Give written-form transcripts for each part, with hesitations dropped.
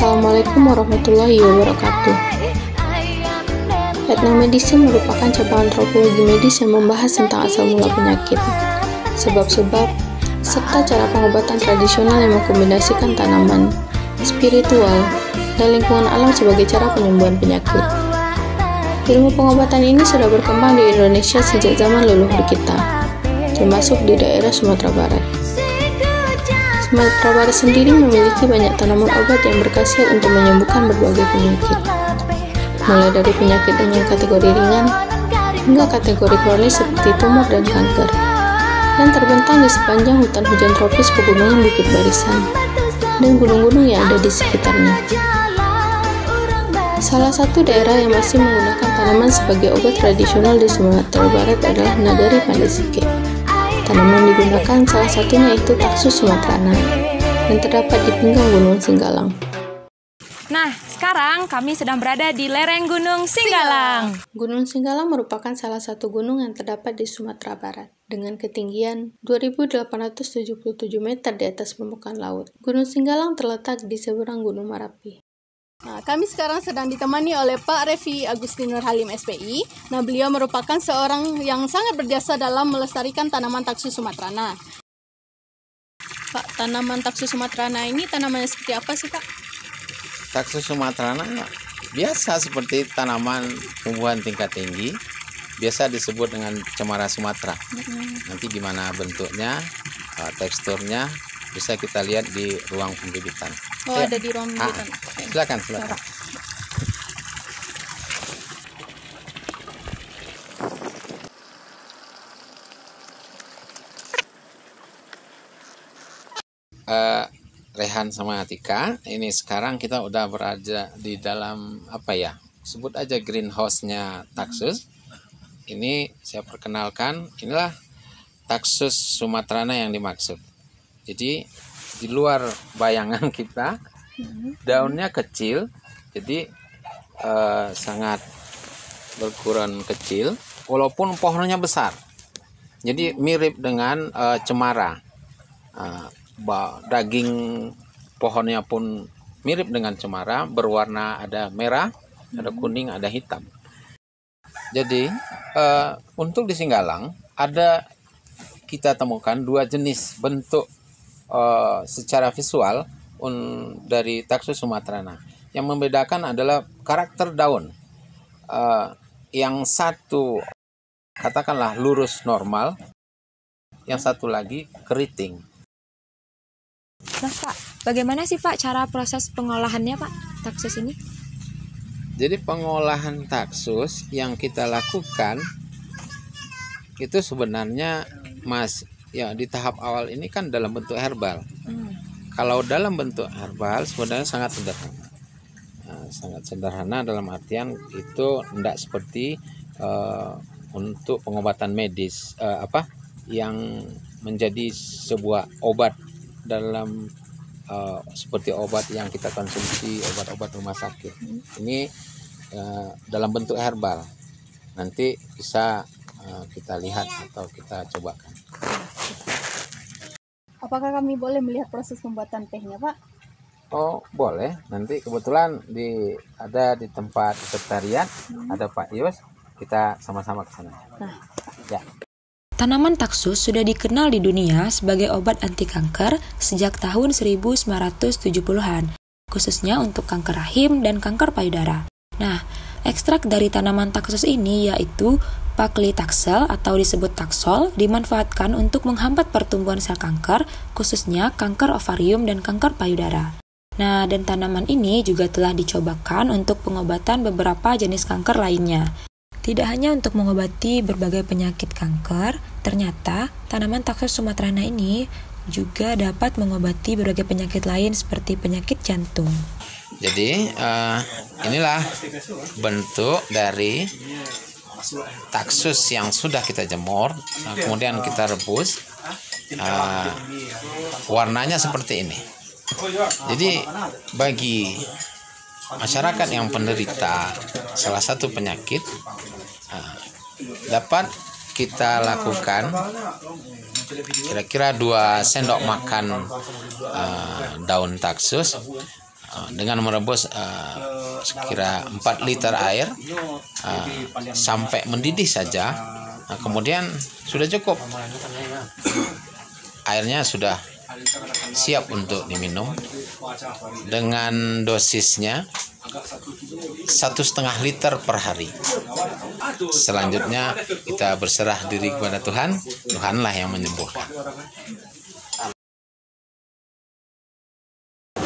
Assalamualaikum warahmatullahi wabarakatuh. Etnomedicine merupakan cabang antropologi medis yang membahas tentang asal mula penyakit, sebab-sebab, serta cara pengobatan tradisional yang mengkombinasikan tanaman, spiritual, dan lingkungan alam sebagai cara penyembuhan penyakit. Ilmu pengobatan ini sudah berkembang di Indonesia sejak zaman leluhur kita, termasuk di daerah Sumatera Barat. Sumatera Barat sendiri memiliki banyak tanaman obat yang berkhasiat untuk menyembuhkan berbagai penyakit, mulai dari penyakit dengan kategori ringan hingga kategori kronis seperti tumor dan kanker, yang terbentang di sepanjang hutan hujan tropis pegunungan Bukit Barisan dan gunung-gunung yang ada di sekitarnya. Salah satu daerah yang masih menggunakan tanaman sebagai obat tradisional di Sumatera Barat adalah Nagari Pandai-Sike. Tanaman digunakan salah satunya itu Taxus sumatrana yang terdapat di pinggang Gunung Singgalang. Nah, sekarang kami sedang berada di lereng Gunung Singgalang. Gunung Singgalang merupakan salah satu gunung yang terdapat di Sumatera Barat dengan ketinggian 2.877 meter di atas permukaan laut. Gunung Singgalang terletak di seberang Gunung Merapi. Nah, kami sekarang sedang ditemani oleh Pak Revi Agustinur Halim SPI. Nah, beliau merupakan seorang yang sangat berjasa dalam melestarikan tanaman Taxus sumatrana. Pak, tanaman Taxus sumatrana ini tanamannya seperti apa sih, Pak? Taxus sumatrana biasa seperti tanaman tumbuhan tingkat tinggi, biasa disebut dengan cemara Sumatera. Nanti gimana bentuknya, teksturnya, bisa kita lihat di ruang pembibitan. Oh, ya. Ada di ruang pembibitan. Silakan. Rehan sama Atika, ini sekarang kita udah berada di dalam sebut aja greenhouse-nya Taxus. Ini saya perkenalkan, inilah Taxus sumatrana yang dimaksud. Jadi di luar bayangan kita, daunnya kecil, jadi sangat berukuran kecil, walaupun pohonnya besar. Jadi mirip dengan cemara. Daging pohonnya pun mirip dengan cemara, berwarna ada merah, ada kuning, ada hitam. Jadi untuk di Singgalang ada kita temukan dua jenis bentuk secara visual dari Taxus sumatrana. Yang membedakan adalah karakter daun. Yang satu katakanlah lurus normal, yang satu lagi keriting. Nah, Pak, bagaimana sih Pak cara proses pengolahannya Pak Taxus ini? Jadi pengolahan Taxus yang kita lakukan itu sebenarnya di tahap awal ini kan dalam bentuk herbal. Kalau dalam bentuk herbal sebenarnya sangat sederhana. Sangat sederhana dalam artian itu tidak seperti untuk pengobatan medis yang menjadi sebuah obat dalam seperti obat yang kita konsumsi, obat-obat rumah sakit. Ini dalam bentuk herbal. Nanti bisa kita lihat atau kita cobakan. Apakah kami boleh melihat proses pembuatan tehnya, Pak? Oh, boleh. Nanti kebetulan ada di tempat sekretariat, ada Pak Yus. Kita sama-sama ke sana. Ya. Tanaman Taxus sudah dikenal di dunia sebagai obat anti kanker sejak tahun 1970-an, khususnya untuk kanker rahim dan kanker payudara. Nah, ekstrak dari tanaman Taxus ini yaitu Paclitaxel atau disebut Taxol dimanfaatkan untuk menghambat pertumbuhan sel kanker, khususnya kanker ovarium dan kanker payudara. Nah, dan tanaman ini juga telah dicobakan untuk pengobatan beberapa jenis kanker lainnya. Tidak hanya untuk mengobati berbagai penyakit kanker, ternyata tanaman Taxus sumatrana ini juga dapat mengobati berbagai penyakit lain seperti penyakit jantung. Jadi inilah bentuk dari Taxus yang sudah kita jemur, kemudian kita rebus. Warnanya seperti ini. Jadi bagi masyarakat yang penderita salah satu penyakit, dapat kita lakukan kira-kira 2 sendok makan daun Taxus dengan merebus sekira 4 liter air sampai mendidih saja. Nah, kemudian sudah cukup, airnya sudah siap untuk diminum dengan dosisnya 1,5 liter per hari. Selanjutnya kita berserah diri kepada Tuhan, Tuhanlah yang menyembuhkan.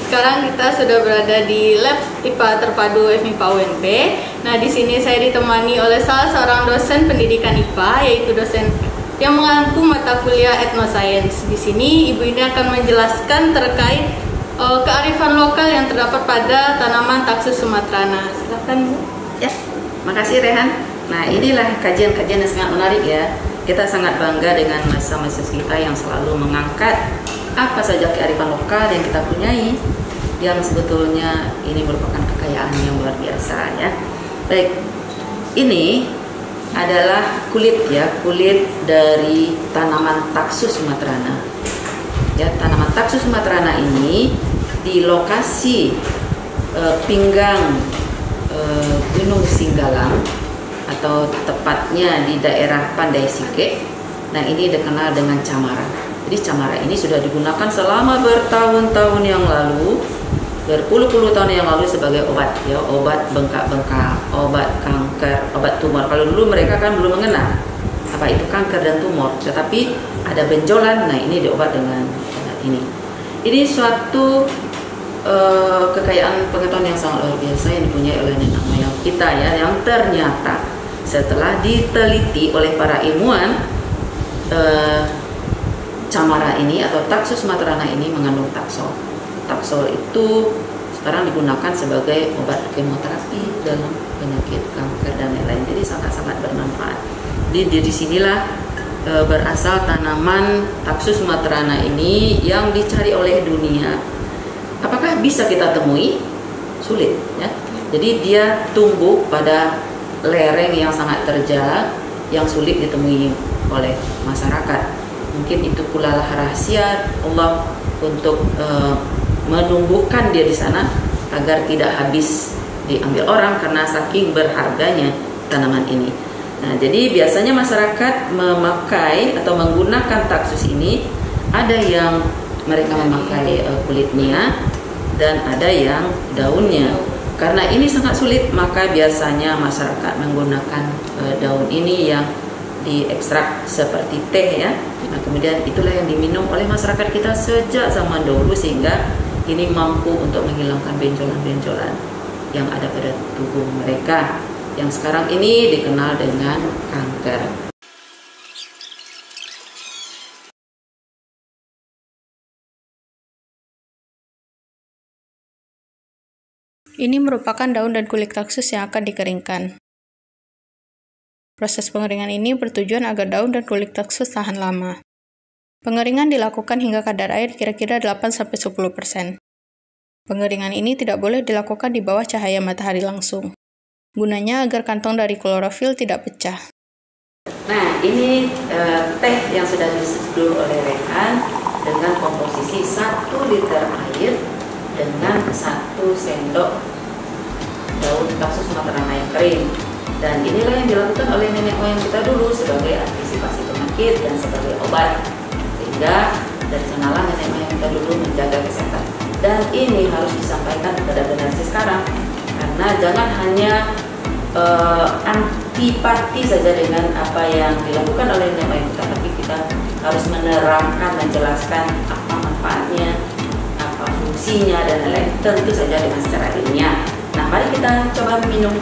Sekarang kita sudah berada di lab IPA terpadu FMIPA UNP. Nah, di sini saya ditemani oleh salah seorang dosen pendidikan IPA, yaitu dosen yang mengampu mata kuliah Ethnoscience. Di sini Ibu ini akan menjelaskan terkait kearifan lokal yang terdapat pada tanaman Taxus sumatrana. Silakan, Bu. Ya, makasih Rehan. Nah, inilah kajian-kajian yang sangat menarik ya. Kita sangat bangga dengan mahasiswa kita yang selalu mengangkat apa saja kearifan lokal yang kita punyai, yang sebetulnya ini merupakan kekayaan yang luar biasa ya. Baik, ini adalah kulit ya, kulit dari tanaman Taxus sumatrana. Ya, tanaman Taxus sumatrana ini di lokasi pinggang Gunung Singgalang atau tepatnya di daerah Pandai Sike. Nah, ini dikenal dengan camara. Jadi camara ini sudah digunakan selama bertahun-tahun yang lalu, berpuluh-puluh tahun yang lalu sebagai obat ya, obat bengkak-bengkak, obat kanker, obat tumor. Kalau dulu mereka kan belum mengenal apa itu kanker dan tumor, tetapi ada benjolan. Nah, ini diobat dengan ini. Ini suatu kekayaan pengetahuan yang sangat luar biasa yang dipunyai oleh nenek moyang kita ya, yang ternyata setelah diteliti oleh para ilmuwan, camara ini atau Taxus sumatrana ini mengandung taksol. Taksol itu sekarang digunakan sebagai obat kemoterapi dalam penyakit kanker dan lain-lain. Jadi sangat-sangat bermanfaat. Di sinilah berasal tanaman Taxus sumatrana ini yang dicari oleh dunia. Apakah bisa kita temui? Sulit ya. Jadi dia tumbuh pada lereng yang sangat terjal, yang sulit ditemui oleh masyarakat. Mungkin itu pula lah rahasia Allah untuk menumbuhkan dia di sana agar tidak habis diambil orang karena saking berharganya tanaman ini. Nah, jadi biasanya masyarakat memakai atau menggunakan Taxus ini, ada yang mereka memakai kulitnya dan ada yang daunnya. Karena ini sangat sulit, maka biasanya masyarakat menggunakan daun ini yang diekstrak seperti teh ya. Nah, kemudian itulah yang diminum oleh masyarakat kita sejak zaman dahulu, sehingga ini mampu untuk menghilangkan benjolan-benjolan yang ada pada tubuh mereka yang sekarang ini dikenal dengan kanker. Ini merupakan daun dan kulit Taxus yang akan dikeringkan. Proses pengeringan ini bertujuan agar daun dan kulit Taxus tahan lama. Pengeringan dilakukan hingga kadar air kira-kira 8-10%. Pengeringan ini tidak boleh dilakukan di bawah cahaya matahari langsung. Gunanya agar kantong dari klorofil tidak pecah. Nah, ini teh yang sudah diseduh oleh Rehan dengan komposisi 1 liter air dengan 1 sendok daun Taxus sumatrana yang kering. Dan inilah yang dilakukan oleh nenek moyang kita dulu sebagai antisipasi penyakit dan sebagai obat, sehingga dari sanalah nenek moyang kita dulu menjaga kesehatan. Dan ini harus disampaikan kepada generasi sekarang, karena jangan hanya antipati saja dengan apa yang dilakukan oleh nenek moyang kita, tapi kita harus menerangkan, menjelaskan apa manfaatnya, apa fungsinya, dan lain-lain, tentu saja dengan secara ilmiah. Nah, mari kita coba minum